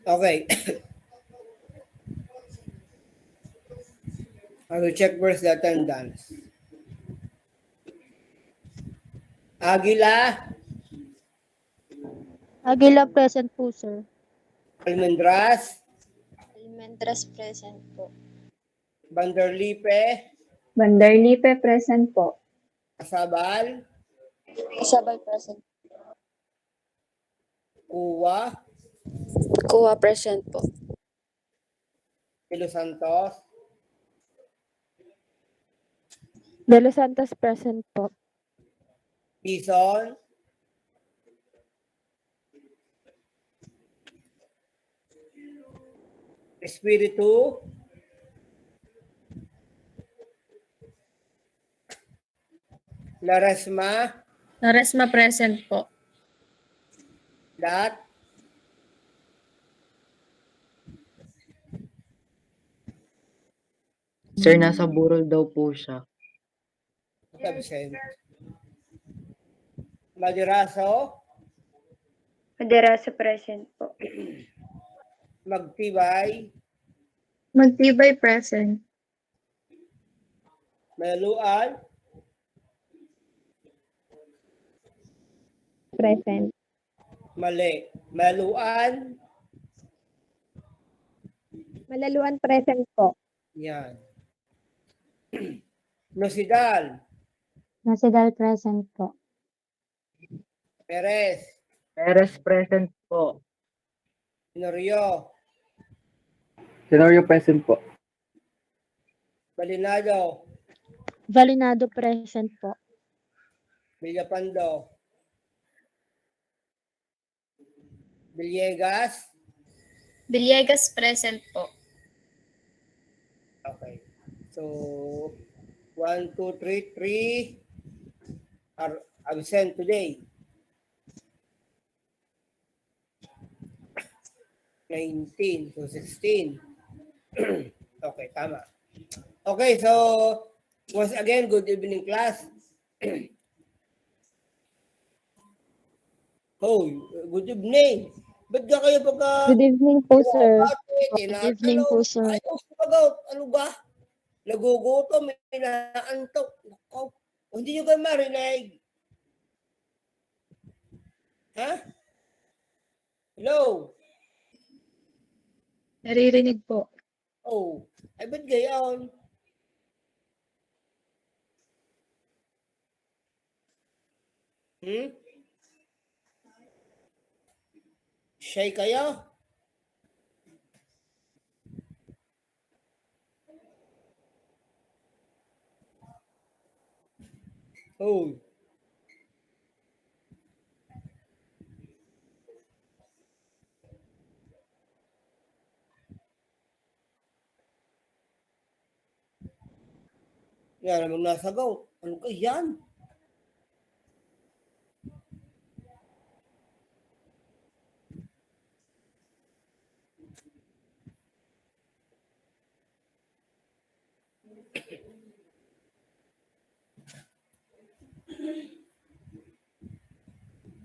Okay. I will check first the attendance. Aguila, Aguila present po, sir. Almendras, Almendras present po. Banderlipe, Bandarlipe present po. Asabal, Isabel present. Kuwa, Kuha present po. De Los Santos, De Los Santos present po. Quezon, Espiritu, Laresma, Laresma present po. Dat, Sir, nasa burol daw po siya. absent. Madiraso, Maderasa present po. Magtibay, Magtibay present. Maluan, Present. Mali. Maluan, Malaluan present po. yan. Nosidal, Nasidal present po. Perez, Perez present po. Tenorio, Tenorio present po. Balinado, Valinado present po. Villapando, Villegas, Villegas present po. okay. So, 1, 2, 3, 3 are absent today. 19, so 16. Okay, tama. Okay, so once again, good evening class. Oh, good evening. Ba't ka kayo pagka... Good evening po, sir. Good evening po, sir. Ayaw sumagot. Ano ba? Nagugutom, may inaantok. Nako. O, hindi nyo kayo marinig. Ha? Hello? Naririnig po. Oh, ay ba't gayon? Shy kayo? Oh. Yan namang nasagaw. Ano ka yan?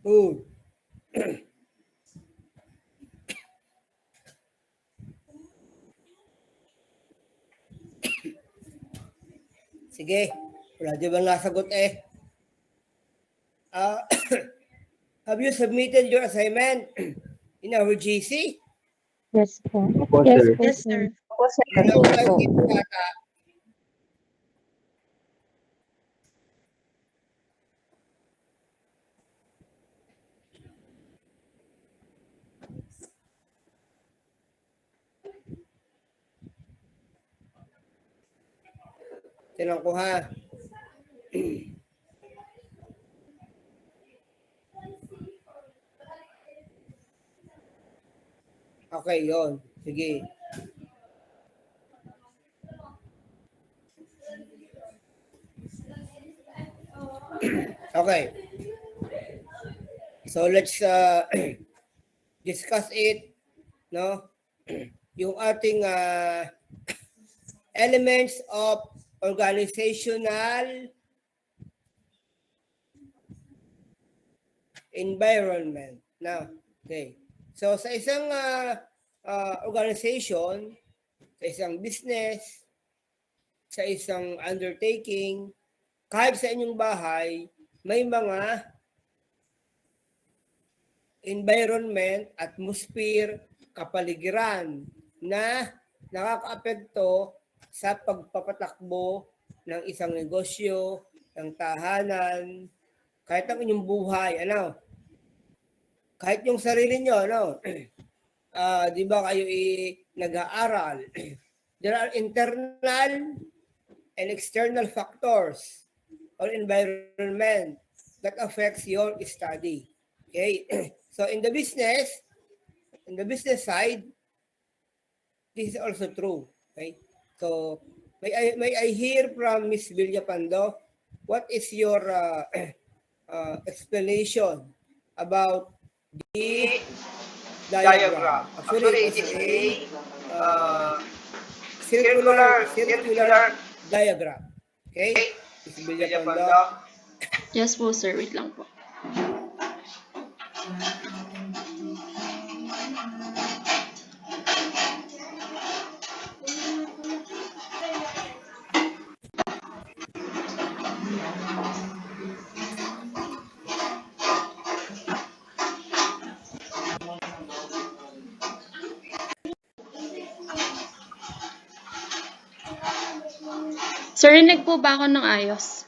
Oh. Sige, wala di bang nasagot eh. Have you submitted your assignment in our GC? Yes po. Opo, Yes sir. po, Yes, sir. sir. Opo, sir. Alam ko kayo dito yata. Tinan ko ha. Okay, yon. Sige. Okay. So let's discuss it, no? Yung ating elements of organizational environment. Now, okay. So sa isang organization, sa isang business, sa isang undertaking, kahit sa inyong bahay, may mga environment, atmosphere, kapaligiran na nakakaapekto sa pagpapatakbo ng isang negosyo, ng tahanan, kahit ang inyong buhay, ano? Kahit yung sarili nyo, ano? Di ba kayo nag-aaral? There are internal and external factors or environment that affects your study. Okay? So in the business side, this is also true. Okay? So may I hear from Miss Villapando, what is your explanation about the diagram? Actually, it is a circular diagram. Okay? Miss Villapando. Yes po, sir. Wait lang po. Sir, rinig po ba ako ng ayos?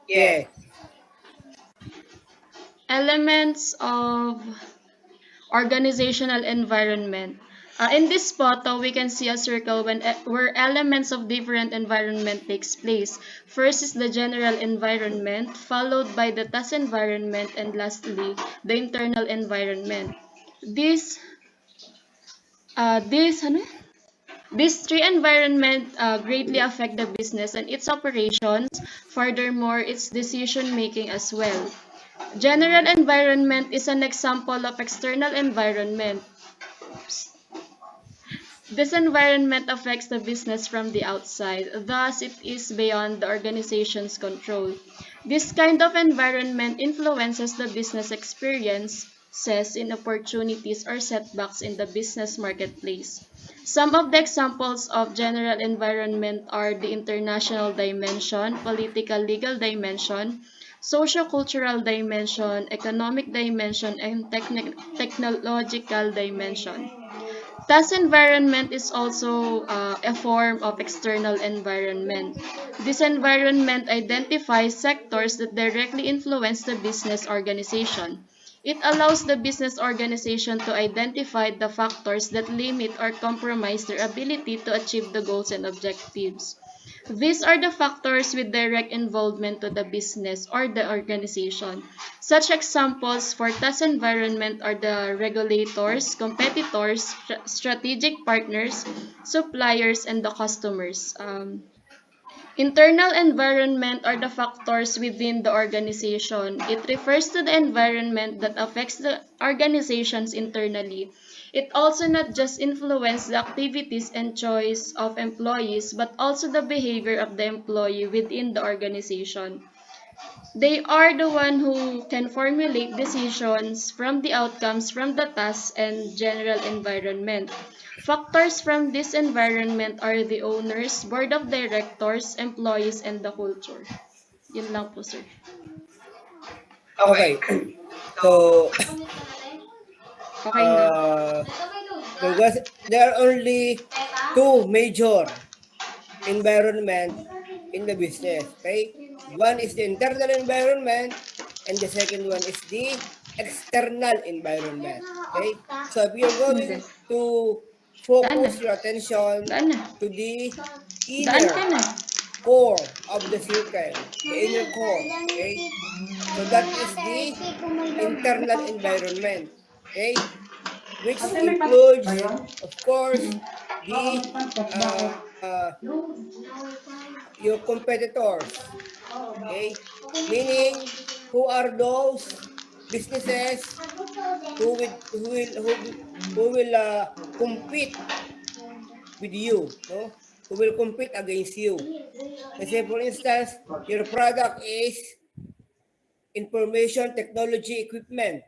Yes. Elements of organizational environment. In this photo, we can see a circle where elements of different environment takes place. First is the general environment, followed by the task environment, and lastly, the internal environment. These three environments greatly affect the business and its operations, furthermore, its decision making as well. General environment is an example of external environment. This environment affects the business from the outside, thus it is beyond the organization's control. This kind of environment influences the business experiences in opportunities or setbacks in the business marketplace. Some of the examples of general environment are the international dimension, political legal dimension, socio-cultural dimension, economic dimension, and technological dimension. Task environment is also a form of external environment. This environment identifies sectors that directly influence the business organization. It allows the business organization to identify the factors that limit or compromise their ability to achieve the goals and objectives. These are the factors with direct involvement to the business or the organization. Such examples for task environment are the regulators, competitors, strategic partners, suppliers, and the customers. Internal environment are the factors within the organization. It refers to the environment that affects the organizations internally. It also not just influences the activities and choice of employees, but also the behavior of the employee within the organization. They are the one who can formulate decisions from the outcomes from the tasks and general environment. Factors from this environment are the owners, board of directors, employees, and the culture. Yun lang po, sir. Okay. So, Okay na. there are only two major environment in the business. Okay? One is the internal environment and the second one is the external environment. Okay? So if you're going to focus your attention Daan na. to the Daan ka inner na. core of the circle, the inner core, okay? So that is the internal environment, okay? Which includes, of course, the your competitors, okay? Meaning, who are those businesses who will compete with you, no? Who will compete against you? Let's say, for instance, your product is information technology equipment,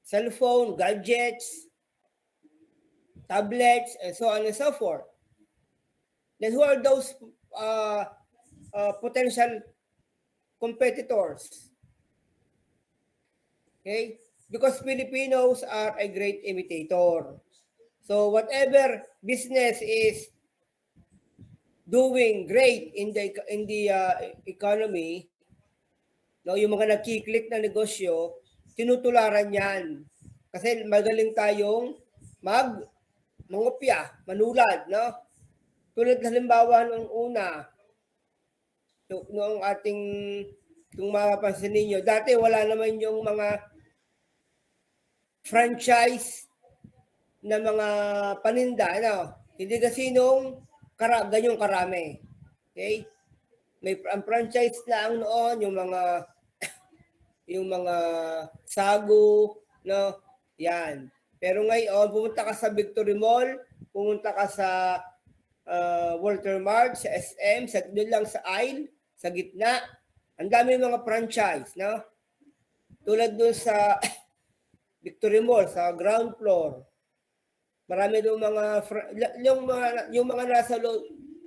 cell phone, gadgets, tablets, and so on and so forth. Then who are those potential competitors? Okay? Because Filipinos are a great imitator. So whatever business is doing great in the economy, no, yung mga nagki-click na negosyo, tinutularan yan. Kasi magaling tayong mangopya, manulad, no? Tulad halimbawa nung una, noong ating, kung mapapansin ninyo, dati wala naman yung mga franchise na mga paninda, ano? Hindi kasi nung ganyong karami. Okay? Ang franchise lang noon, yung mga sago, no? Yan. Pero ngayon, pumunta ka sa Victory Mall, pumunta ka sa Walter Mart, sa SM, doon lang sa aisle, sa gitna, ang dami mga franchise, no? Tulad doon sa Victory Mall, sa ground floor, marami doon yung mga nasa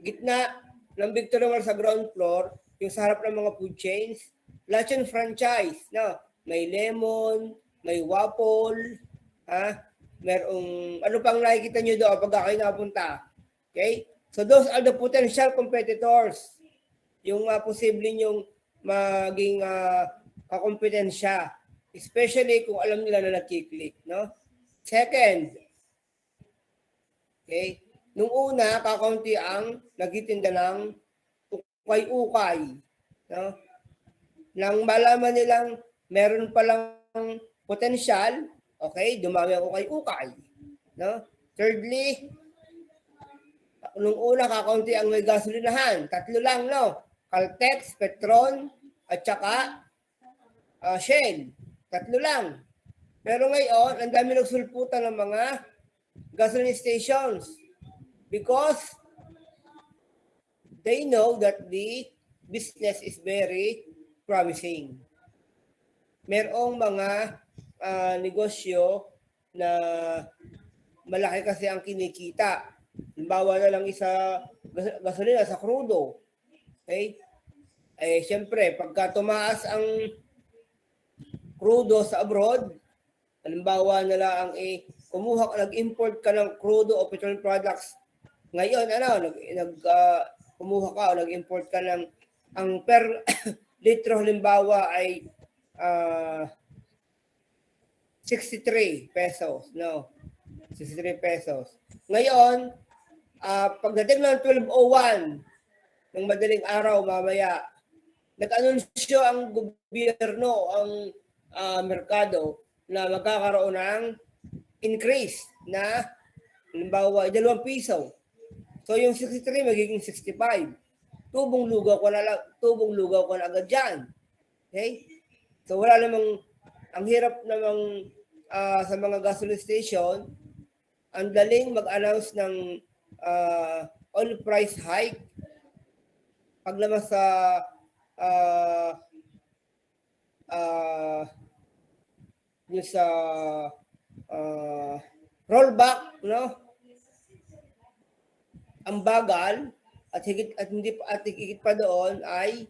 gitna ng Victory Mall sa ground floor, yung sa harap ng mga food chains, lahat yung franchise, no? May lemon, may waffle, merong, ano pang nakikita nyo doon pag kayo napunta. Okay? So those are the potential competitors. Yung posible nyong maging kakompetensya. Especially kung alam nila na nagkiklik, no? Second, okay, nung una, kakaunti ang nagtitinda ng ukay-ukay, no? Nang malaman nilang meron palang potensyal, okay, dumami ang ukay-ukay, no? Thirdly, nung una, kakaunti ang may gasolinahan. 3 lang, no? Caltex, Petron, at saka Shell. 3 lang. Pero ngayon, ang dami nagsulputan ng mga gasoline stations because they know that the business is very promising. Merong mga negosyo na malaki kasi ang kinikita. Halimbawa na lang isa gasolina sa crudo. Okay? Eh, siyempre, pagka tumaas ang crudo sa abroad, halimbawa na lang nag-import ka ng crudo o petroleum products. Ngayon, kumuha ka o nag-import ka ng, ang per litro halimbawa ay 63 pesos, no? 63 pesos. Ngayon, pagdating ng 12:01 ng madaling araw mamaya, nag-anunsyo ang gobyerno, ang merkado na magkakaroon ng increase na halimbawa 2 piso. So yung 63 magiging 65. Tubong lugaw ko na agad diyan. Okay? So wala namang, ang hirap namang sa mga gasoline station, ang daling mag-announce ng oil price hike paglamas sa yung sa rollback, no? Ang bagal at higit pa doon ay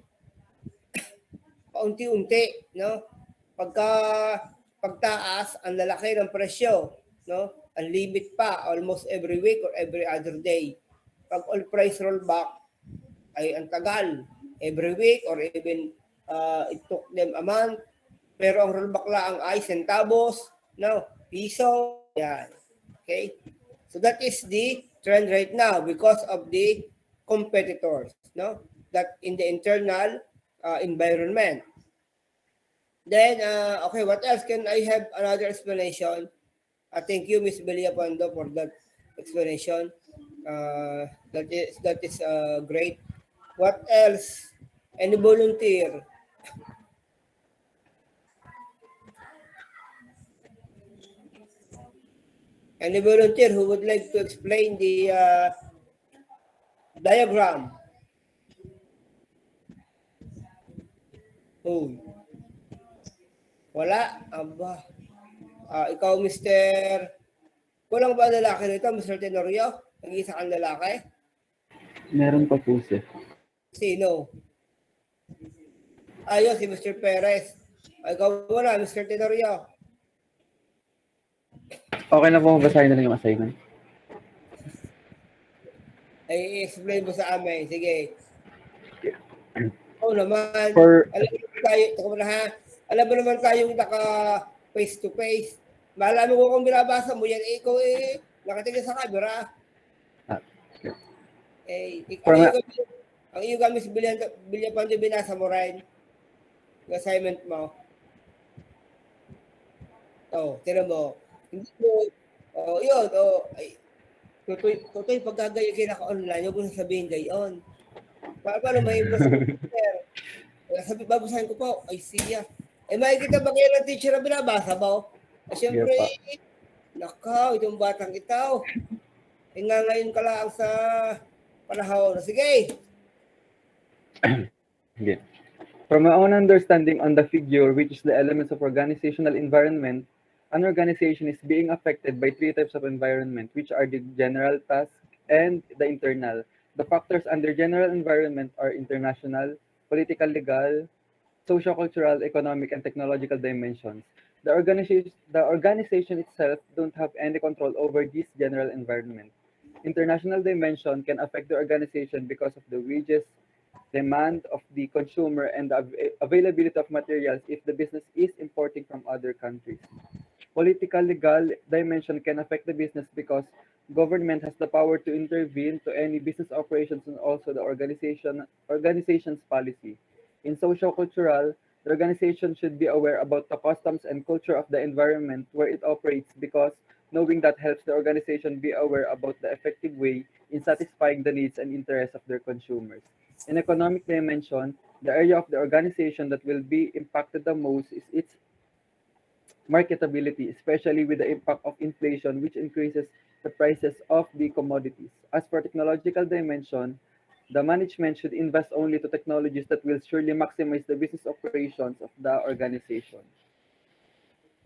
paunti-unti, no? Pagtaas, ang lalaki ng presyo, no? Ang limit pa almost every week or every other day. Pag oil price rollback ay ang tagal, every week or even it took them a month. Pero ang rollback lang ay centavos, no? Piso, yan. Okay? So that is the trend right now because of the competitors, no? That in the internal environment. Then, okay, what else? Can I have another explanation? Thank you, Ms. Belia Pando, for that explanation. That is great. What else? Any volunteer? Any volunteer who would like to explain the diagram? Oh. Wala? Aba. Ikaw, Mr. Walang ba lalaki rito, Mr. Tenorio? Nag-iisa kang lalaki? Meron pa po, sir. Sino? Ayun, si Mr. Perez. Ay, ikaw muna, Mr. Tenorio. Okay na po, basahin na lang yung assignment. Ay, i-explain mo sa amin. Sige. Oo naman. For, Alam mo naman tayo, teka muna ha. Alam mo naman tayong naka face to face. Malaman ko kung binabasa mo yan, ikaw nakatingin sa camera. ah, Ang For iyo ma- kami, ang iyo kami si Bilya Pando binasa mo rin. Yung assignment mo. Tira mo. Hindi mo, yun, ay, tutoy, pagkagayo kinaka-online, huwag mo sabihin gayon. Paano may sabihin, sir? Sabi, babasahin ko po, ay siya. Makikita ba kayo ng teacher na binabasa mo? Siyempre, pa. nakaw, itong batang itaw. Nga ngayon ka lang sa panahon. Sige. Again. From my own understanding on the figure, which is the elements of organizational environment, an organization is being affected by three types of environment, which are the general task and the internal. The factors under general environment are international, political, legal, socio-cultural, economic, and technological dimensions. The organization itself don't have any control over this general environment. International dimension can affect the organization because of the wages, demand of the consumer, and the availability of materials if the business is importing from other countries. Political legal dimension can affect the business because government has the power to intervene to any business operations and also the organization's policy. In social cultural, the organization should be aware about the customs and culture of the environment where it operates because knowing that helps the organization be aware about the effective way in satisfying the needs and interests of their consumers. In economic dimension, the area of the organization that will be impacted the most is its marketability, especially with the impact of inflation, which increases the prices of the commodities. As for technological dimension, the management should invest only to technologies that will surely maximize the business operations of the organization.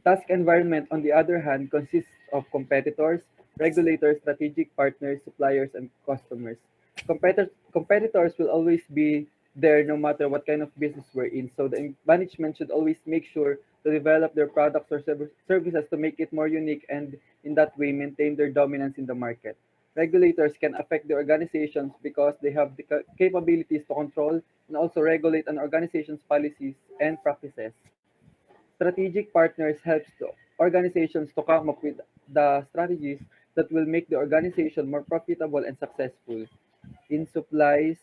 Task environment, on the other hand, consists of competitors, regulators, strategic partners, suppliers, and customers. Competitors will always be there no matter what kind of business we're in. So the management should always make sure to develop their products or services to make it more unique and in that way maintain their dominance in the market. Regulators can affect the organizations because they have the capabilities to control and also regulate an organization's policies and practices. Strategic partners helps the organizations to come up with the strategies that will make the organization more profitable and successful. In supplies,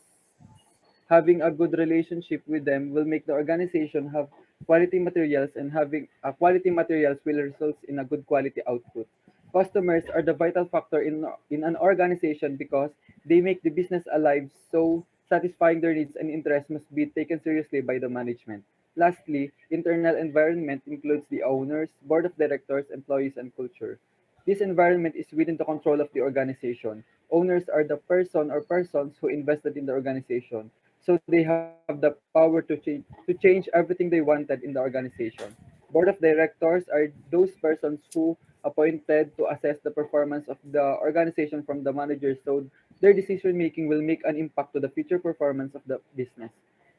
having a good relationship with them will make the organization have quality materials, and having quality materials will result in a good quality output. Customers are the vital factor in an organization because they make the business alive, so satisfying their needs and interests must be taken seriously by the management. Lastly, internal environment includes the owners, board of directors, employees, and culture. This environment is within the control of the organization. Owners are the person or persons who invested in the organization, so they have the power to change everything they wanted in the organization. Board of directors are those persons who appointed to assess the performance of the organization from the managers, so their decision making will make an impact to the future performance of the business.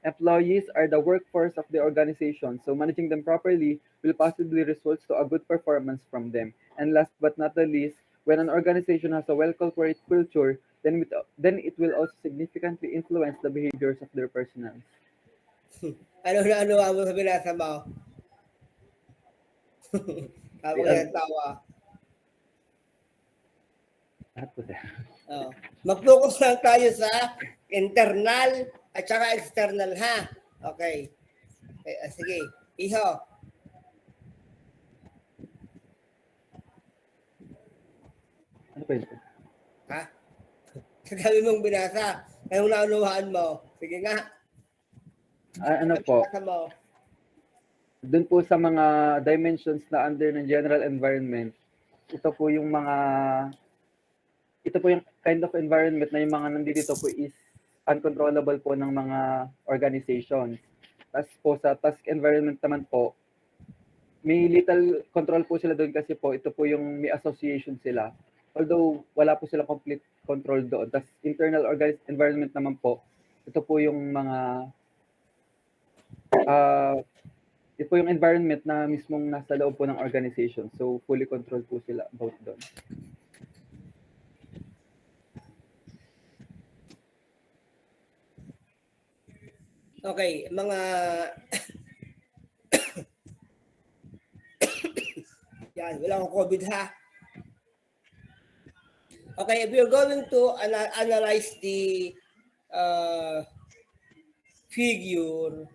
Employees are the workforce of the organization, so managing them properly will possibly result to a good performance from them. And last but not the least, when an organization has a well corporate culture, then it will also significantly influence the behaviors of their personnel. Ano mo sa binasa mo? Tawa Ay, ka ng tawa. lahat po, sir. Mag-focus lang tayo sa internal at saka external, ha? Okay. Sige. Iho. Ano po yun? Ha? Sabi mong binasa. Anong naunawaan mo? Sige nga. Ano po, Binasa mo. dun po sa mga dimensions na under ng general environment, ito po yung mga, ito po yung kind of environment na yung mga nandito po is uncontrollable po ng mga organizations. Tapos po sa task environment naman po, may little control po sila doon kasi po ito po yung may association sila. Although wala po silang complete control doon. Tas internal environment naman po, ito po yung mga ito po yung environment na mismong nasa loob po ng organization. So fully control po sila about doon. Okay, mga yan, wala akong COVID ha. Okay, if you're going to analyze the figure,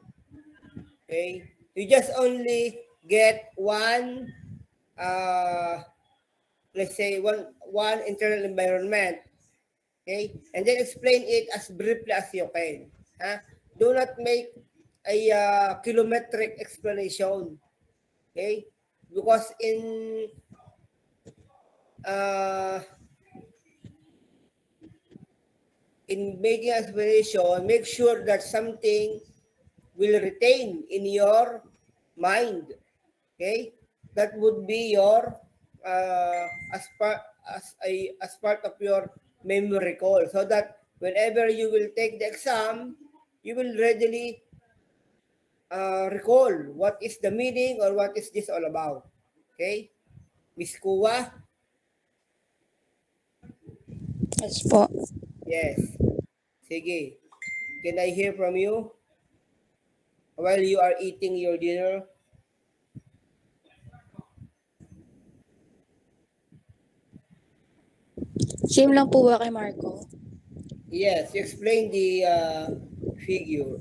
okay, you just only get one, let's say one internal environment, okay, and then explain it as briefly as you can. Huh? Do not make a kilometric explanation, okay, because uh, in making explanation, make sure that something will retain in your mind. Okay, that would be your as part of your memory recall, so that whenever you will take the exam, you will readily recall what is the meaning or what is this all about. Okay, Miss Kuwa? Yes po. Yes. Sige. Can I hear from you while you are eating your dinner? Same lang po ba kay Marco? Yes, you explain the figure.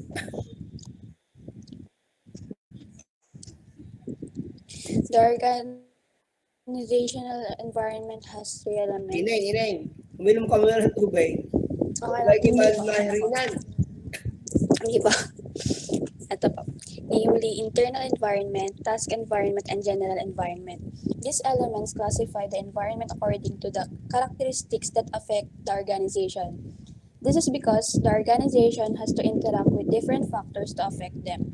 The organizational environment has three elements. Ineng. Uminom ka muna ng tubig. Okay lang. Lagi mahirinan. Hindi ba? Ito po. Namely, internal environment, task environment, and general environment. These elements classify the environment according to the characteristics that affect the organization. This is because the organization has to interact with different factors to affect them.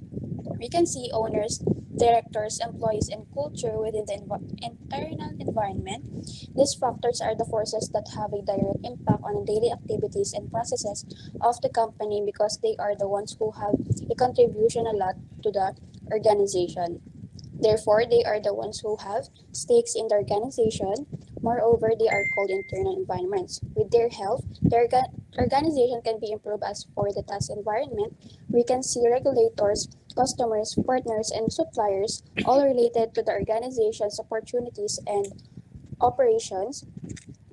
We can see owners, directors, employees, and culture within the internal environment. These factors are the forces that have a direct impact on the daily activities and processes of the company because they are the ones who have a contribution a lot to the organization. Therefore, they are the ones who have stakes in the organization. Moreover, they are called internal environments. With their help, the organization can be improved. As for the task environment, we can see regulators, customers, partners, and suppliers, all related to the organization's opportunities and operations.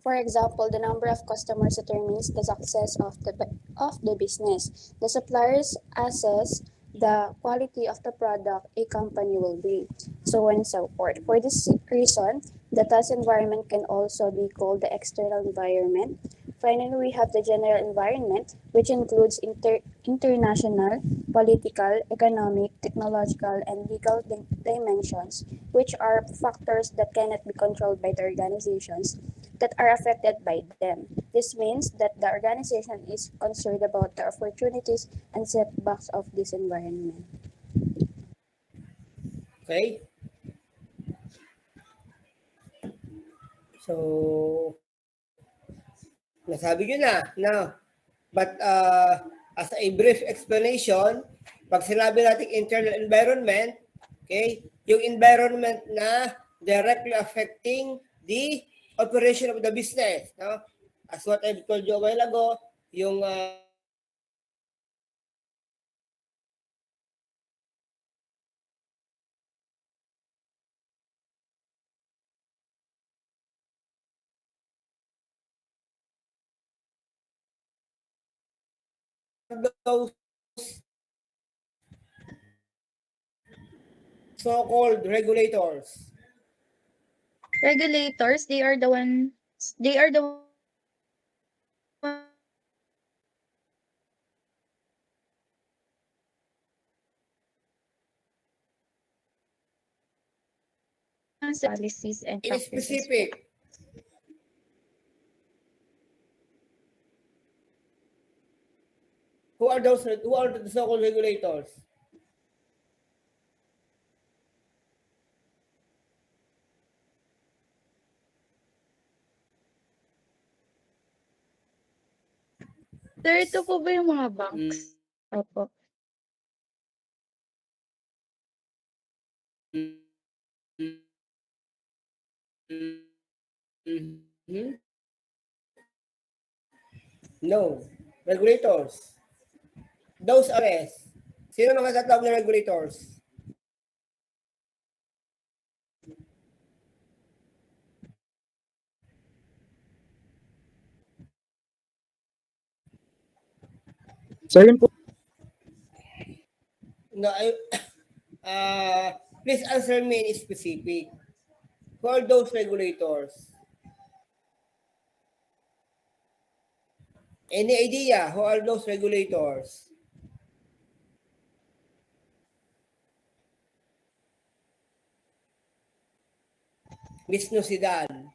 For example, the number of customers determines the success of the business. The suppliers assess the quality of the product a company will bring, so on and so forth. For this reason, the task environment can also be called the external environment. Finally, we have the general environment, which includes international, political, economic, technological, and legal dimensions, which are factors that cannot be controlled by the organizations that are affected by them. This means that the organization is concerned about the opportunities and setbacks of this environment. Okay? So, nasabi nyo na. Now, but as a brief explanation, pag sinabi natin internal environment, okay, yung environment na directly affecting the operation of the business. No? As what I've told you a while ago, yung those so-called regulators. Regulators, they are the ones policies and In practices. specific, who are the so-called regulators? Sir, ito po ba yung mga banks? Opo. Mhm. No. Regulators. Those are yes. Sino mga tatawag na regulators? Sir, yun po. No, please answer me in specific. Who are those regulators? Any idea who are those regulators? Miss Nusidal.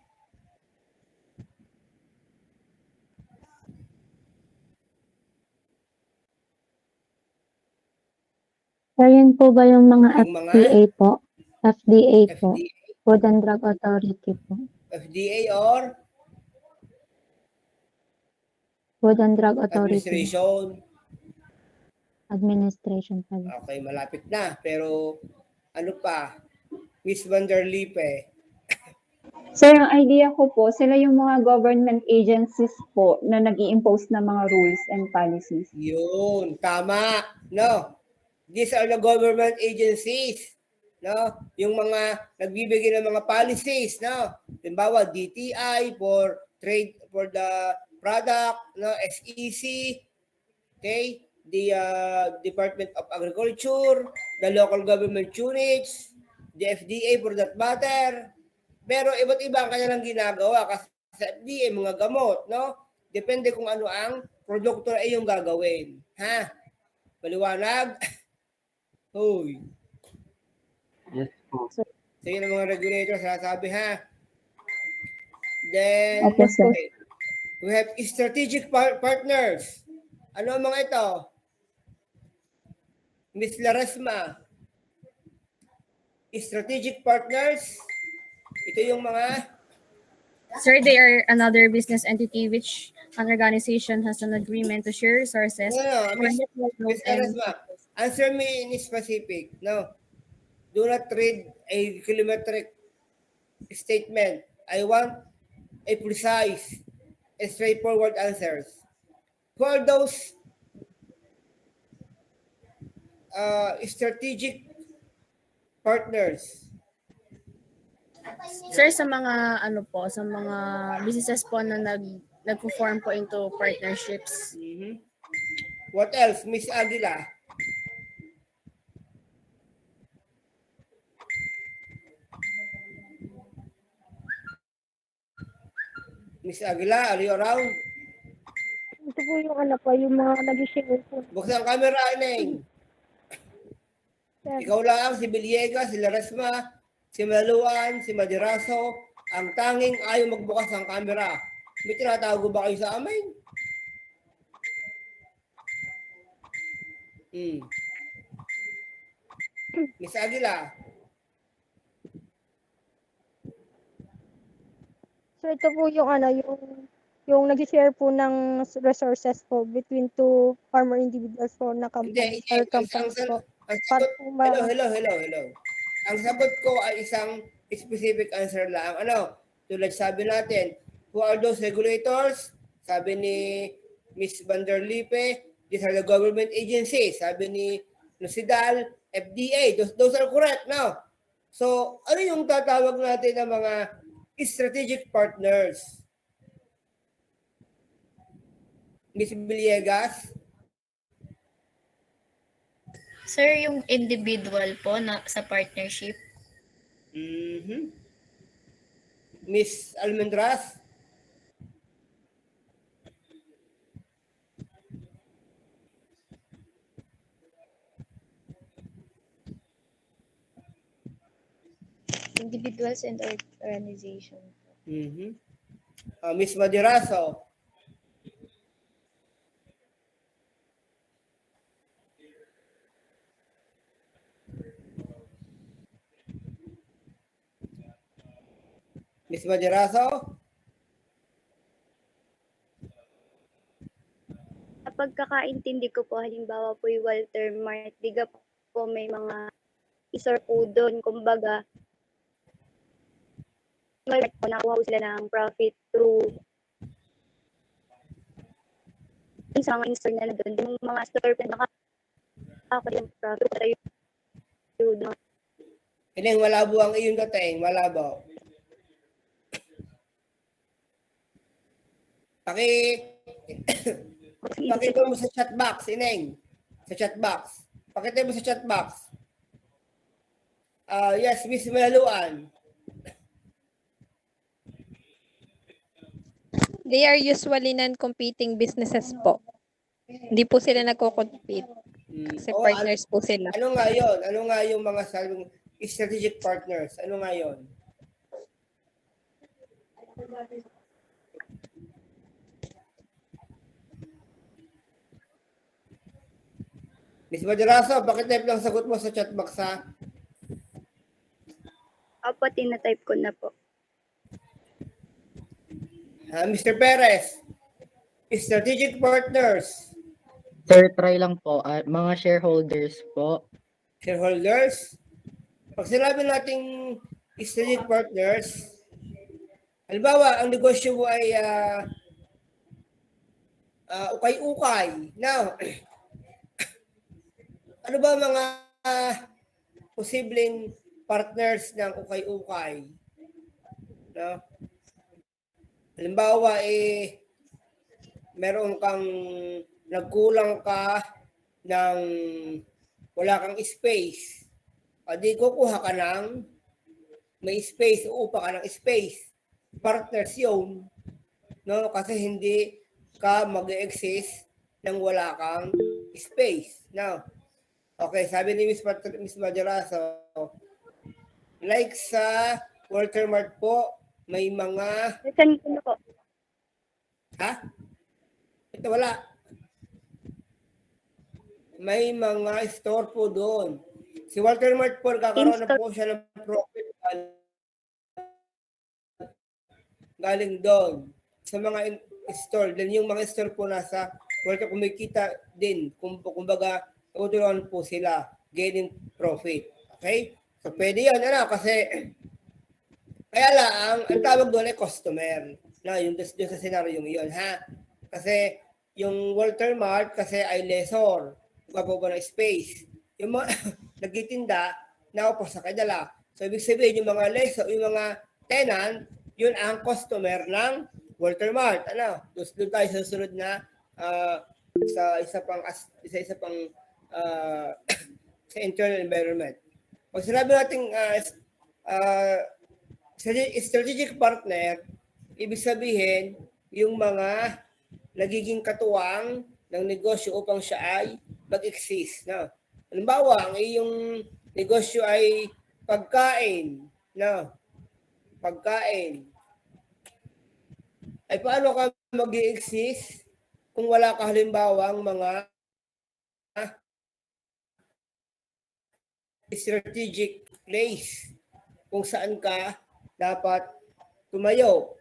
Sir, yun po ba yung mga Yung mga FDA po? FDA po. FDA, Food and Drug Authority po. FDA or Food and Drug Authority. administration? Administration pala. Okay, malapit na. Pero ano pa? Miss Vanderlipe. Sir, ang idea ko po, sila yung mga government agencies po na nag-i-impose ng mga rules and policies. Yun, tama. No. These are the government agencies. No? Yung mga nagbibigay ng mga policies, no? Halimbawa, DTI for trade for the product, no? SEC, okay? The Department of Agriculture, the local government units, the FDA for that matter. Pero iba't iba ang kanilang ginagawa kasi sa FDA, mga gamot, no? Depende kung ano ang produkto ay yung gagawin. Ha? Paliwanag? Hoy. Yes po. So yun ang mga regulators sasabi, ha? Then, Opo, sir. okay. We have strategic partners. Ano ang mga ito? Miss Laresma. Strategic partners. Ito yung mga Sir, they are another business entity which an organization has an agreement to share resources. no, Miss Miss Laresma. Answer me in specific. No. Do not read a kilometric statement. I want a precise and straightforward answers. Who are those strategic partners? Sir, sa mga ano po, sa mga businesses po na nagpo-form po into partnerships. Mm-hmm. What else, Miss Aguila? Miss Aguila, are you around? Ito po yung ano po, yung mga nag-share po. Buksan ang camera, Ineng. Sir. Ikaw lang, si Villegas, si Laresma, si Maluan, si Madiraso, ang tanging ayaw magbukas ng camera. May tinatago ba kayo sa amin? Miss Aguila. So ito po yung ano, yung nag-share po ng resources po between two farmer individuals po na companies or companies po. Ang Para sagot, po hello. Ang sagot ko ay isang specific answer lang. Ano? Tulad sabi natin, who are those regulators? Sabi ni Miss Vanderlipe, these are the government agencies. Sabi ni Lucidal, FDA. Those are correct, no? So, ano yung tatawag natin ng mga strategic partners? Miss Villegas? Sir, yung individual po na sa partnership. Mm-hmm. Miss Almendras? Individuals and organization. Mm-hmm. Miss Madiraso? Miss Madiraso? pagkakaintindi ko po, halimbawa po yung Walter Mart, diga po may mga isor po doon, kumbaga, po nakuha po sila ng profit through sa mga in-store na doon. Yung mga store po ako yung profit tayo yun. Ineng, malabo ang iyong dating. Malabo. Pakita mo sa chat box, Ineng. Sa chat box. Pakita mo sa chat box. Yes, Miss Meluan. They are usually non-competing businesses po. Hindi po sila nagko-compete. Kasi partners po sila. Ano nga yun? Ano nga yung mga sabing strategic partners? Ano nga yun? Miss Maderaso, pakitype lang sagot mo sa chat box ha. Opo, tinatype ko na po. Mr. Perez, strategic partners. Sir, try lang po. Mga shareholders po. Shareholders. Pag sinabi nating strategic partners, halimbawa, ang negosyo mo ay ukay-ukay. Now, ano ba mga posibleng partners ng ukay-ukay? No? Halimbawa, meron kang nagkulang ka ng wala kang space. Di kukuha ka ng may space, uupa ka ng space. Partners yun. No? Kasi hindi ka mag-exist nang wala kang space. Now, okay, sabi ni Miss Maderaso, like sa Walter Mart po, may mga... Saan ko na po? Ha? Ito wala. May mga store po doon. Si Walter Mart po, kakaroon na po siya ng profit galing doon sa mga store. Then yung mga store po nasa Walter, kumikita din. Kumbaga, tutulungan po sila gaining profit. Okay? So, pwede yan. Ano? Kasi, kaya lang, ang tawag doon ay customer. Na, yung sa scenario yun, ha? Kasi, yung Walter Mart kasi ay lessor. Gapo ba ng space. Yung mga nagtitinda, naupo sa kadala. So, ibig sabihin, yung mga lessor, yung mga tenant, yun ang customer ng Walter Mart. Ano? Doon tayo sa susunod na sa isa pang sa internal environment. Pag sinabi natin strategic partner, ibig sabihin yung mga nagiging katuwang ng negosyo upang siya ay mag-exist. No? Halimbawa, ang iyong negosyo ay pagkain. No? Pagkain. Ay paano ka mag-exist kung wala ka halimbawang mga strategic place kung saan ka dapat tumayo.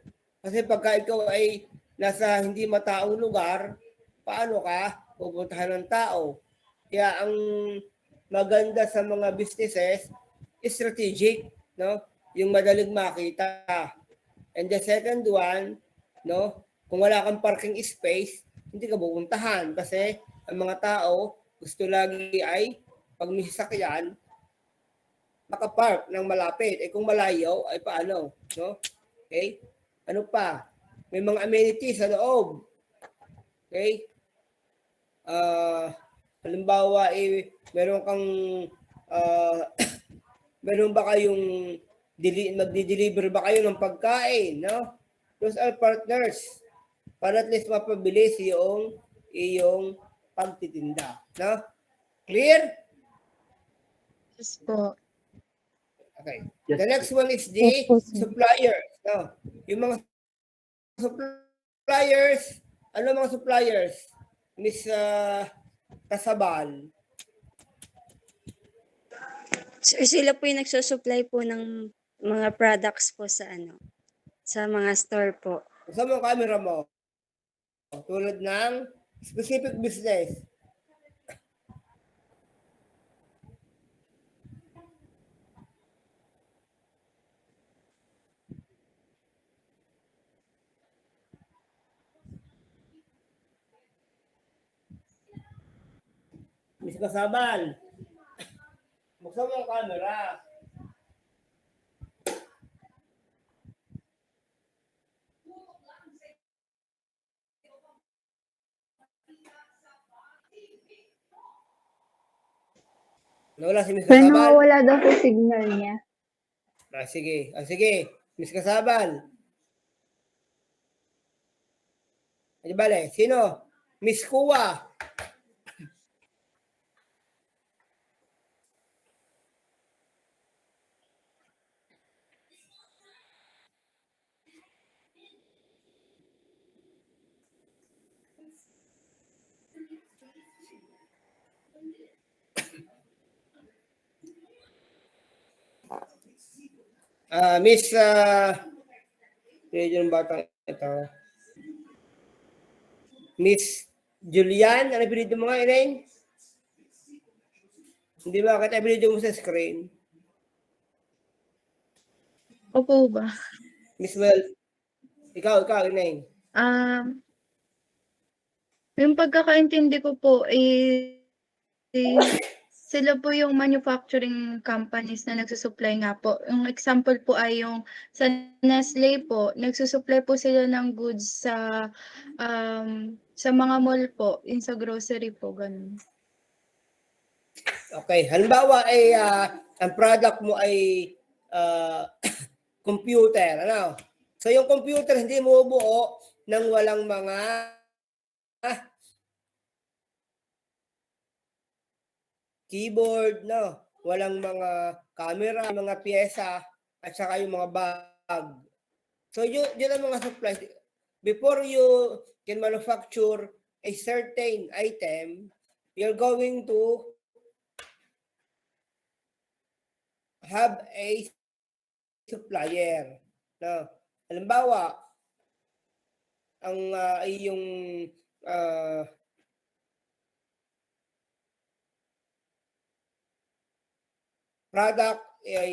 Kasi pagka ikaw ay nasa hindi mataong lugar, paano ka pupuntahan ng tao? Kaya ang maganda sa mga businesses, strategic, no? Yung madaling makita. And the second one, no? Kung wala kang parking space, hindi ka pupuntahan kasi ang mga tao gusto lagi ay pag may sasakyan, makapark ng malapit. Kung malayo, ay paano? No? Okay? Ano pa? May mga amenities sa loob. Okay? Halimbawa, meron kang meron ba kayong magdi-deliver ba kayo ng pagkain, no? Those are partners para at least mapabilis iyong pagtitinda, no? Clear? Yes po. Okay. Yes, The next one is the suppliers. No? Yung mga suppliers, ano mga suppliers? Miss Kasabal. Sir, sila po yung nagsusupply po ng mga products po sa sa mga store po. Sa mga camera mo, tulad ng Specific business. Miss Kasabal, buksan mo yung camera. Nawala si Miss Sir, Kasabal? nawawala daw po signal niya. Sige. Sige. Miss Kasabal. Ano bale? Sino? Miss Kuwa. Miss, yung batang ito. Miss Julian, ano pinito mo nga, Elaine? Hindi ba kita pinito mo sa screen? Opo ba? Miss Mel, ikaw, Elaine. Yung pagkakaintindi ko po, sila po yung manufacturing companies na nagsusupply nga po. Yung example po ay yung sa Nestle po, nagsusupply po sila ng goods sa mga mall po, yung sa grocery po, ganun. Okay, halimbawa ay ang product mo ay computer, ano? So yung computer hindi mo buo nang walang mga keyboard, no? Walang mga camera, mga pyesa, at saka yung mga bag. So yun ang mga supplies. Before you can manufacture a certain item, you're going to have a supplier. No? Halimbawa, ang yung product ay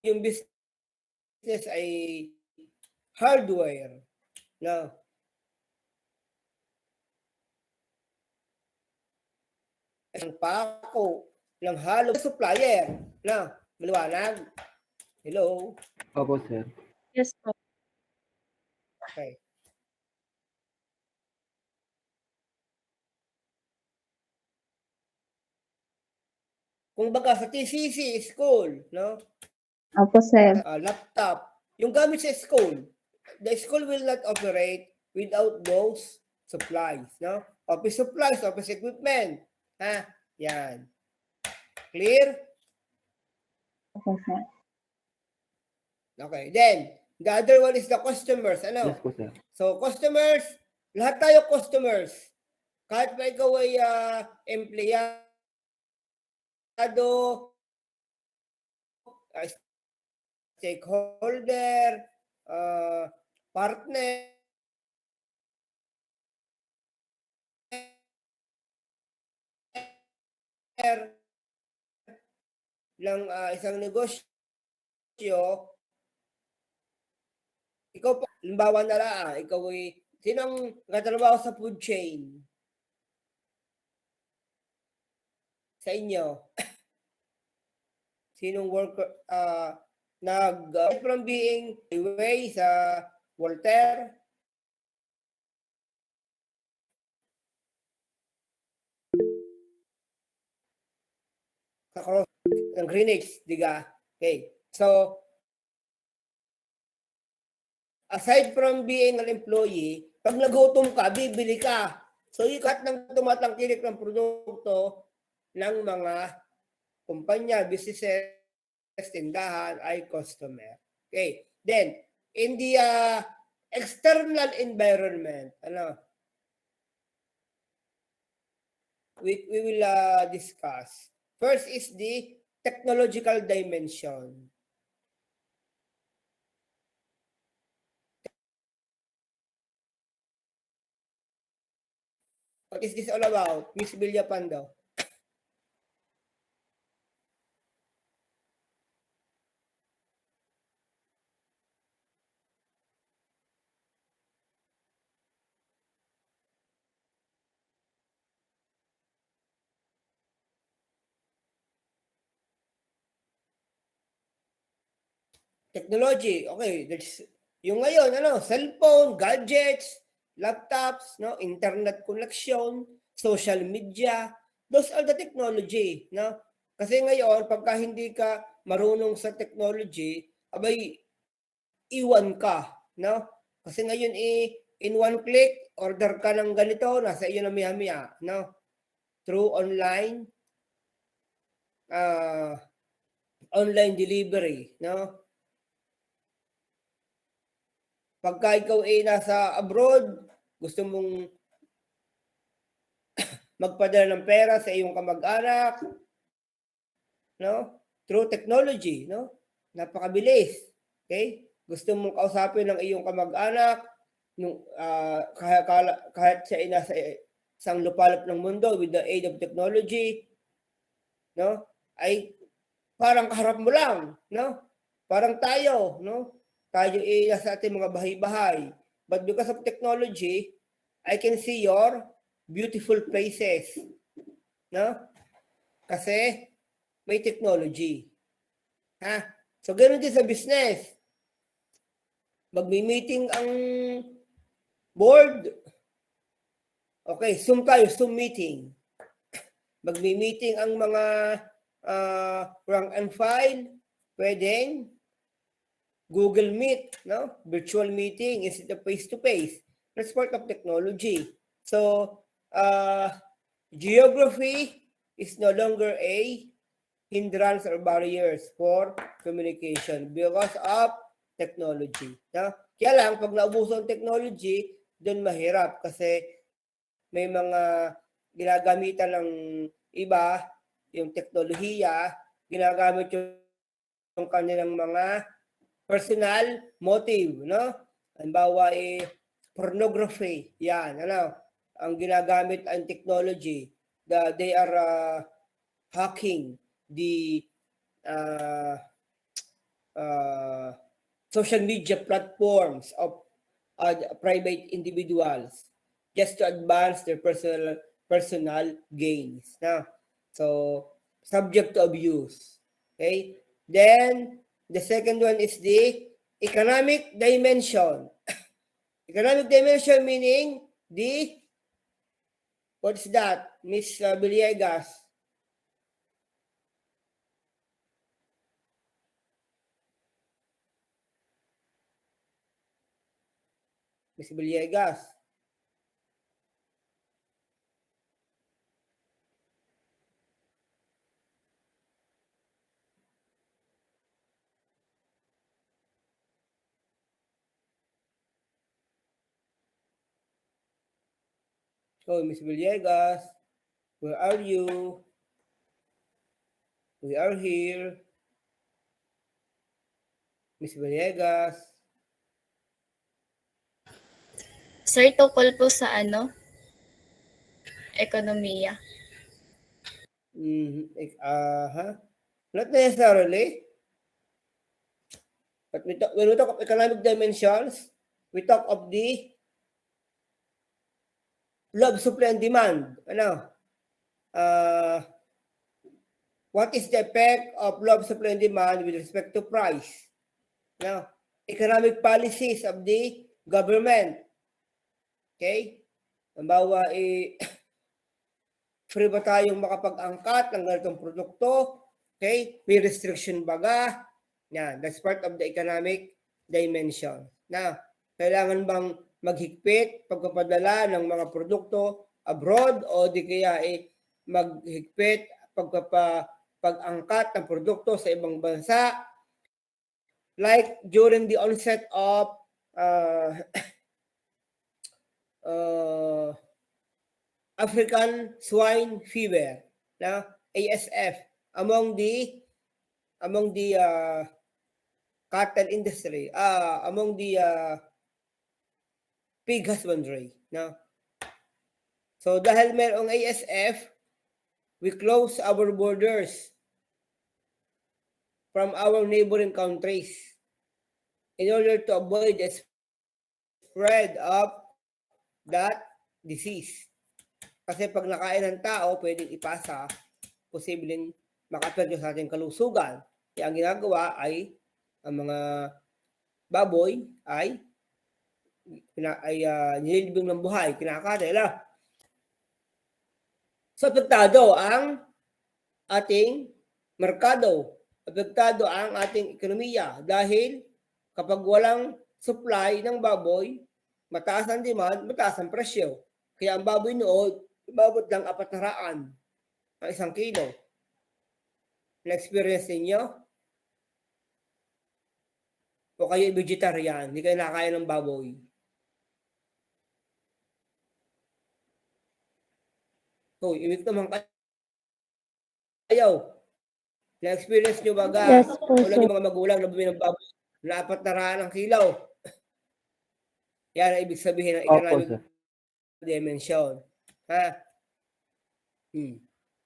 yung business ay hardware. No? Ang pako ng halo supplier. No? Maliwanag? Hello? Opo, sir. Yes po. Okay. Kung baga sa TCC school, no? Opo, sir. Laptop, yung gamit sa school, the school will not operate without those supplies, no? Office supplies, office equipment. Ha? Yan. Clear? Opo, sir. Okay. Then, the other one is the customers. Ano? Yes po, sir. So, customers, lahat tayo customers. Kahit pa ikaw ay empleyado, stakeholder, partner, ng isang negosyo, ikaw po, limbawa na lang, ikaw ay, sinong katrabaho sa food chain? Sa inyo? Sinong worker, from being away sa Walter, sa cross, ng Greenwich, diga? Okay. So, aside from being an employee, pag nagutom ka, bibili ka. So, ikat ng tumatangkilik ng produkto ng mga kumpanya, businesses, tindahan ay customer. Okay. Then, in the external environment, we will discuss. First is the technological dimension. What is this all about? Miss Villapan daw. Technology, okay, there's yung ngayon, cellphone, gadgets, laptops, no, internet connection, social media, those are the technology, no? Kasi ngayon, pagka hindi ka marunong sa technology, abay, iwan ka, no? Kasi ngayon, in one click, order ka ng ganito, nasa iyo na maya-maya, no? Through online delivery, no? Pagka ikaw nasa abroad, gusto mong magpadala ng pera sa iyong kamag-anak, no? Through technology, no? Napakabilis. Okay? Gusto mong kausapin ng iyong kamag-anak, kahit siya ay nasa isang lupalop ng mundo with the aid of technology, no? Ay parang kaharap mo lang, no? Parang tayo, no? Tayo nasa ating mga bahay-bahay. But because of technology, I can see your beautiful places, no? Kasi may technology. Ha? So, ganoon din sa business. Magmi-meeting ang board. Okay, Zoom tayo, Zoom meeting. Magmi-meeting ang mga rank and file. Pwedeng Google Meet, no? Virtual meeting instead of face-to-face. That's part of technology. So, geography is no longer a hindrance or barriers for communication because of technology. No? Kaya lang, pag naubuso ang technology, doon mahirap kasi may mga ginagamitan ng iba, yung teknolohiya, ginagamit yung kanilang mga personal motive, no? Halimbawa, pornography, yan, ang ginagamit ang technology, they are hacking the social media platforms of private individuals just to advance their personal gains. So, subject to abuse. Okay? Then, the second one is the economic dimension. Economic dimension meaning what's that, Miss Villegas? Miss Villegas. Oh, Miss Villegas, where are you? We are here. Miss Villegas. Sir, tukol po sa ekonomiya. Not necessarily. But when we talk of economic dimensions, we talk of the love, supply, and demand. What is the effect of love, supply, and demand with respect to price? Economic policies of the government. Okay? Halimbawa, free ba tayong makapag-angkat ng ganitong produkto? Okay? May restriction baga? Yan, that's part of the economic dimension. Kailangan bang maghigpit pagpapadala ng mga produkto abroad o di kaya maghigpit pag-angkat ng produkto sa ibang bansa? Like during the onset of African swine fever, ASF, among the cattle industry, among the pig husbandry. So dahil mayroong ASF, we close our borders from our neighboring countries in order to avoid the spread of that disease. Kasi pag nakain ng tao, pwedeng ipasa, posibleng makaperdyo sa ating kalusugan. Kaya ang ginagawa ay ang mga baboy ay nililibing ng buhay, kinakain. So, apektado ang ating merkado, apektado ang ating ekonomiya dahil kapag walang supply ng baboy, mataas ang demand, mataas ang presyo. Kaya ang baboy noon, umabot lang 400 ang 1 kilo. Na-experience ninyo? O kayo vegetarian, hindi kayo nakakain ng baboy? So, ibig naman kayo. Na-experience nyo ba Yes po, wala sir. yung mga magulang na bumili ng baboy na 400 ang kilaw? Yan ang ibig sabihin ng Opo, economic sir. dimension. Ha?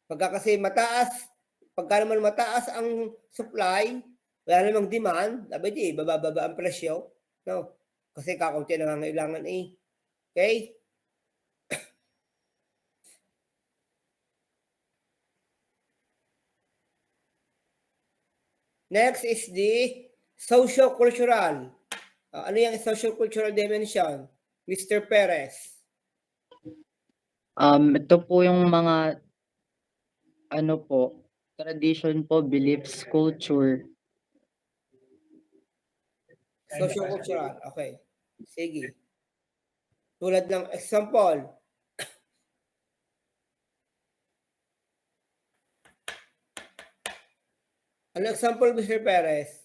Pagka naman mataas ang supply, wala namang demand, di bababa ang presyo. No? Kasi kakaunti na nangangailangan eh. Okay? Next is the socio-cultural. Ano yung socio-cultural dimension? Mr. Perez. Ito po yung mga tradition po, beliefs, culture. Socio-cultural. Okay. Sige. Tulad ng example. Ano example, Mr. Perez?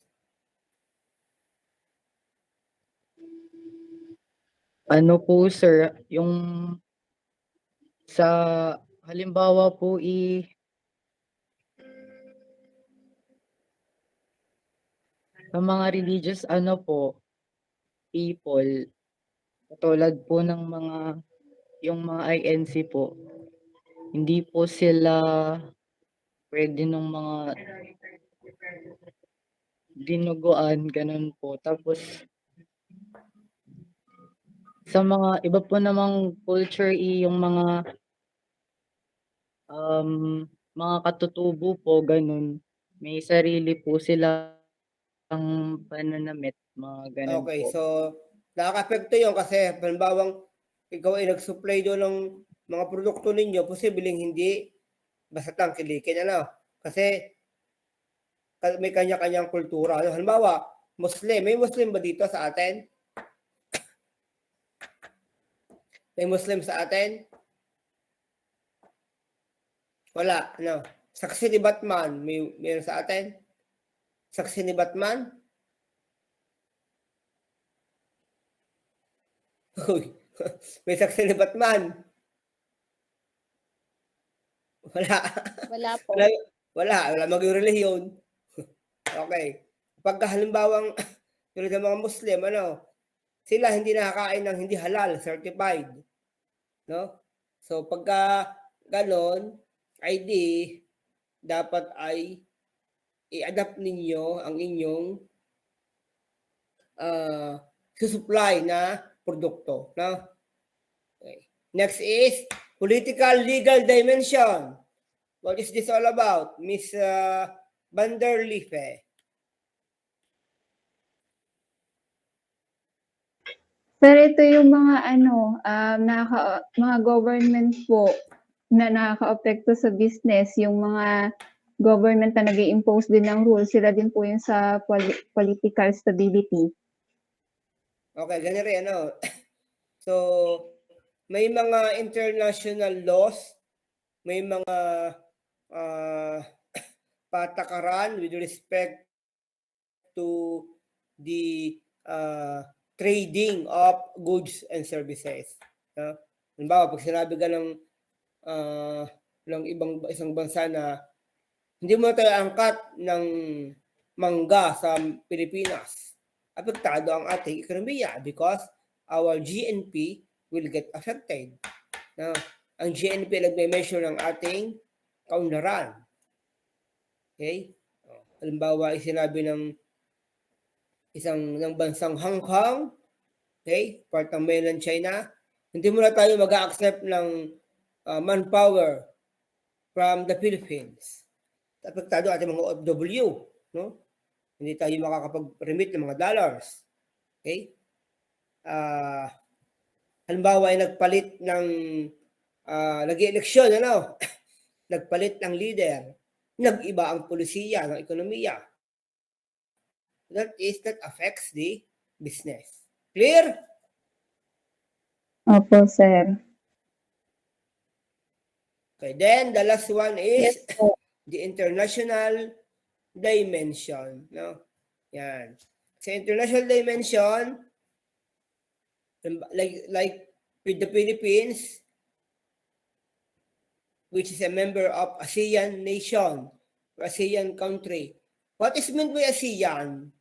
Ano po, sir, yung sa halimbawa po sa mga religious people, katulad po ng yung mga INC po, hindi po sila pwede ng mga dinuguan, ganun po. Tapos, sa mga iba po namang culture yung mga katutubo po, ganun. May sarili po silang pananamit, mga ganun Okay, po. so nakaka-apekto yun kasi halimbawa ikaw ay nag-supply doon ng mga produkto ninyo, posibleng hindi basta tangkilikin, Kasi may kanya-kanyang kultura. Halimbawa, may Muslim ba dito sa atin? May Muslim sa atin? Wala, Saksi ni Batman, mayroon sa atin? Saksi ni Batman? Uy, may saksi ni Batman. Wala. Wala po. Wala maging relihiyon. Okay. Pagka halimbawang tulad ng mga Muslim, sila hindi nakakain ng hindi halal, certified. No? So pagka ganon, ID, dapat ay i-adapt ninyo ang inyong supply na produkto. No? Okay. Next is political legal dimension. What is this all about? Miss Vanderlife? Sir, ito yung mga mga government po na nakaka-apekto sa business, yung mga government na nag-i-impose din ng rules, sila din po yung sa political stability. Okay, ganyan rin, So, may mga international laws, may mga patakaran with respect to the trading of goods and services. Halimbawa, pag sinabi ka ng isang bansa na hindi mo tayo angkat ng mangga sa Pilipinas, apektado ang ating ekonomiya because our GNP will get affected. ang GNP nagme-measure ng ating kaunlaran. Okay? Halimbawa, sinabi ng bansang Hong Kong, okay, part ng mainland China, hindi muna tayo mag-accept ng manpower from the Philippines. Apektado ating mga OFW, no? Hindi tayo makakapag-remit ng mga dollars. Okay? Halimbawa ay nagpalit ng nag-eleksyon, ano? Nagpalit ng leader, nag-iba ang polisiya ng ekonomiya. That affects the business. Clear? Opo, sir. Okay, then the last one is Yes po. the international dimension. No? Yan. Sa international dimension, like with the Philippines, which is a member of ASEAN nation, or ASEAN country. What is meant by ASEAN?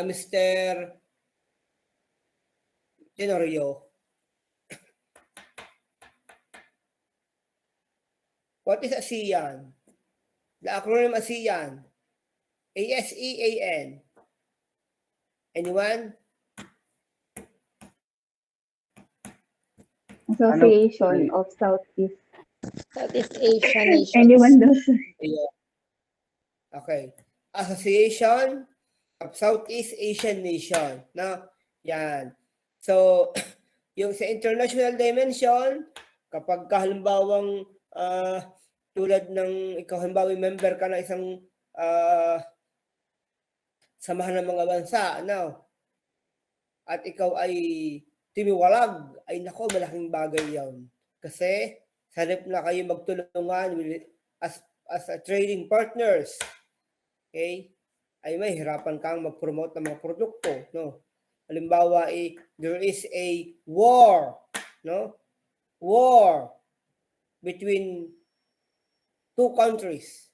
Mr. Tenorio. What is ASEAN? The acronym ASEAN. ASEAN. Anyone? Association of Southeast Asian nations. Anyone does. Yeah. Okay. Association of Southeast Asian Nation. No? Yan. So, yung sa international dimension, kapag halimbawang tulad ng ikaw halimbawa member ka ng isang samahan ng mga bansa, no? At ikaw ay timiwalag, ay nako, malaking bagay yan. Kasi sa halip na kayo magtulungan as a trading partners, okay, ay may hirapan kang mag-promote ng mga produkto, no? Halimbawa, there is a war, no? War between two countries,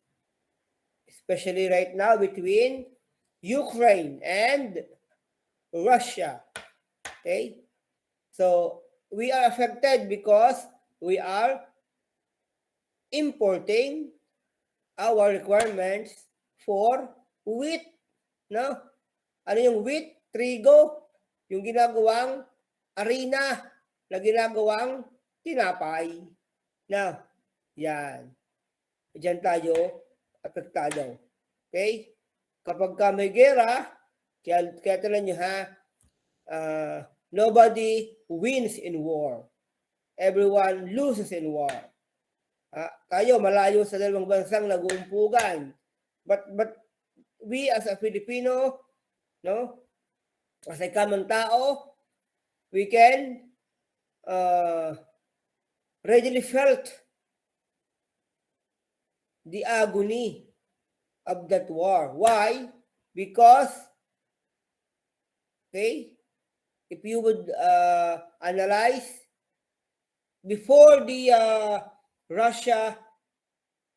especially right now between Ukraine and Russia. Okay? So, we are affected because we are importing our requirements for wheat. No? Ano yung wheat? Trigo. Yung ginagawang harina na ginagawang tinapay. Na, yan. Diyan tayo apektado. Okay? Kapag ka may gera, kaya talan nyo ha, nobody wins in war. Everyone loses in war. Tayo malayo sa dalawang bansang nag-uumpugan. But we as a Filipino, no, as a common tao, we can readily felt the agony of that war. Why? Because, okay, if you would analyze, before the Russia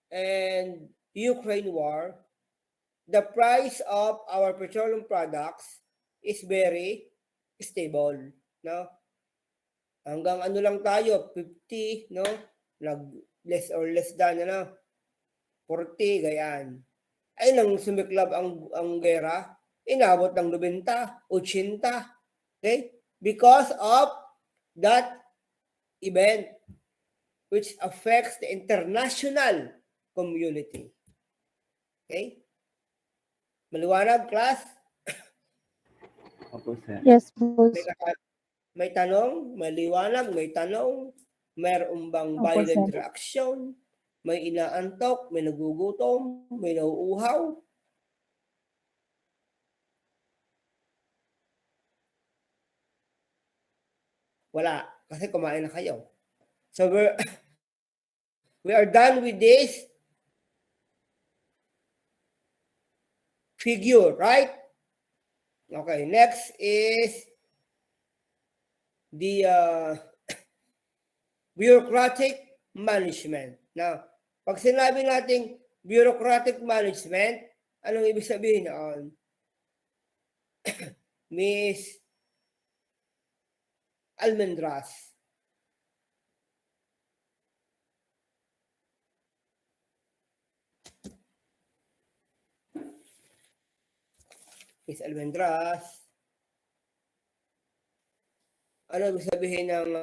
and Ukraine war, the price of our petroleum products is very stable, no? Hanggang ano lang tayo, 50, no? Less or less than, ano? 40, gayan. Ay nang sumiklab ang gera, inabot ng 90, 80. Okay? Because of that event which affects the international community. Okay? Maliwanag, class? Opo, sir. Yes, boss. May tanong? May liwanag? May tanong? Mayroon bang Opo, violent sir. reaction? May inaantok? May nagugutom? May nauuhaw? Wala. Kasi kumain na kayo. So we are done with this figure, right? Okay, next is the bureaucratic management. Now, pag sinabi nating bureaucratic management, anong ibig sabihin noon? Miss almendras. Is almendras. Ano ibig sabihin ng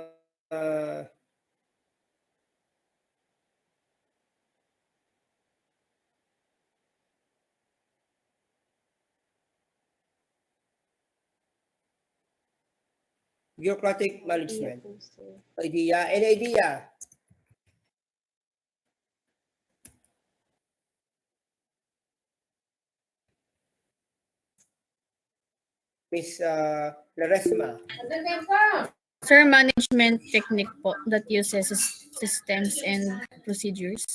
bureaucratic management? Idea. Any idea? Miss Laresma. Sir, management technique po that uses systems and procedures.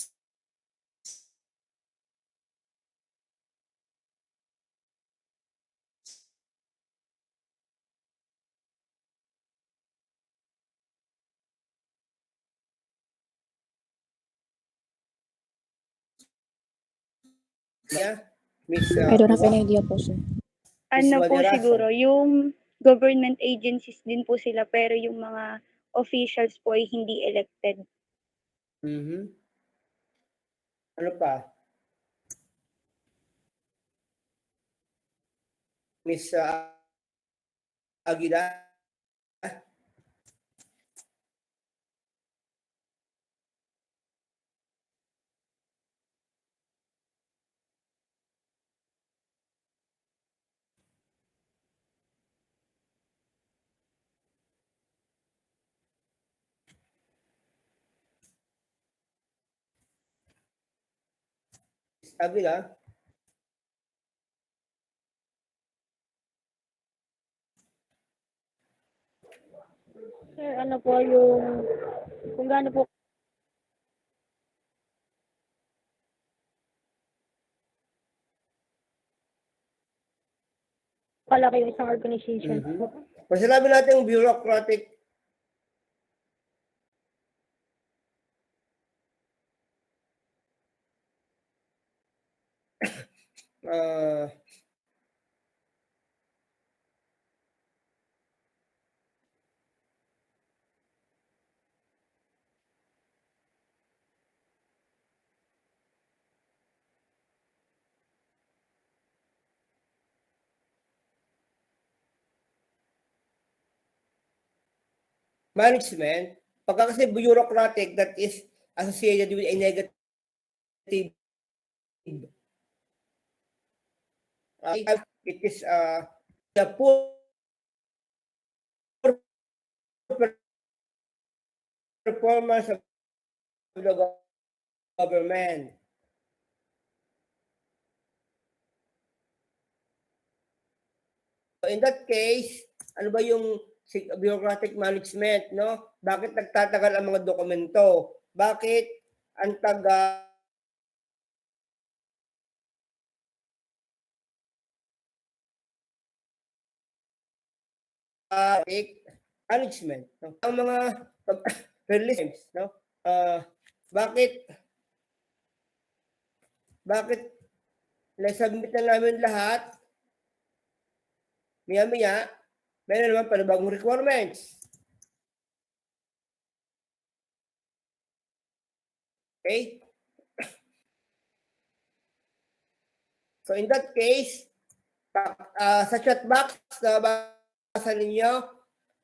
Yeah? Miss I don't have any idea po, sir. Ano po Manerasa. siguro, yung government agencies din po sila pero yung mga officials po ay hindi elected. Mhm. Ano pa? Miss Aguila. Miss Aguila. Sir, ano po yung, kung gaano po kalaki yung isang organization. Pag sinabi natin yung bureaucratic management, pagka kasi bureaucratic, that is associated with a negative it is the poor performance of the government. So in that case, ano ba yung bureaucratic management, no? Bakit nagtatagal ang mga dokumento? Bakit ang taga management, no? Ang mga release, no? Bakit na-submit na namin lahat, maya-maya, meron naman panibagong requirements. Okay? So in that case, sa chat box na basa ninyo,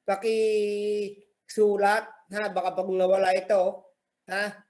pakisulat, ha? Baka pag nawala ito, ha?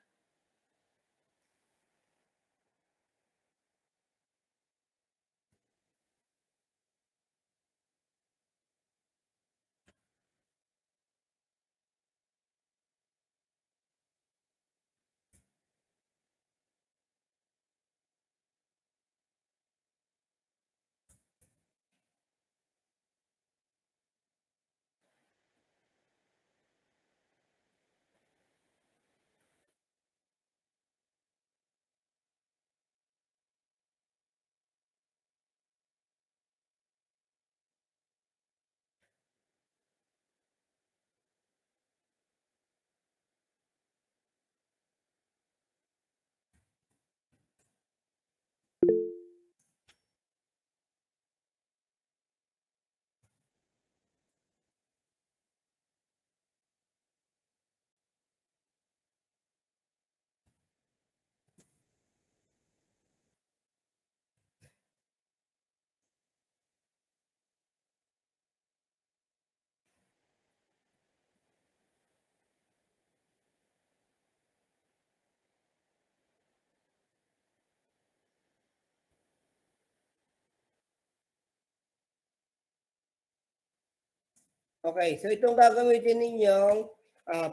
Okay, so itong gagamitin ninyong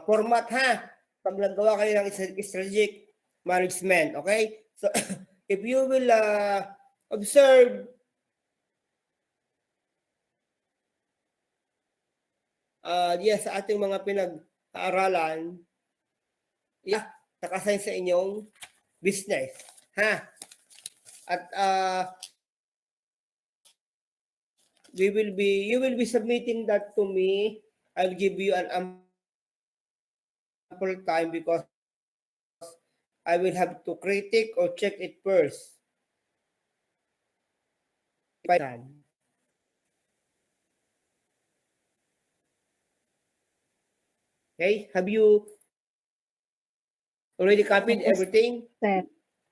format ha, pag nagawa kayo ng strategic management, okay? So, if you will observe yes, sa ating mga pinag-aaralan, nakasign sa inyong business, ha? At you will be submitting that to me. I'll give you an ample time because I will have to critic or check it first. Okay, have you already copied Opo, everything? sir.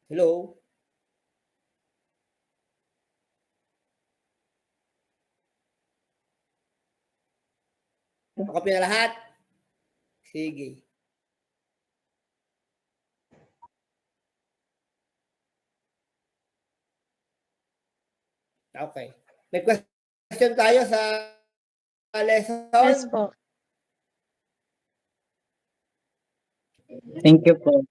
Hello? Copy na lahat? Sige. Okay. May question tayo sa lesson? Yes po. Thank you po.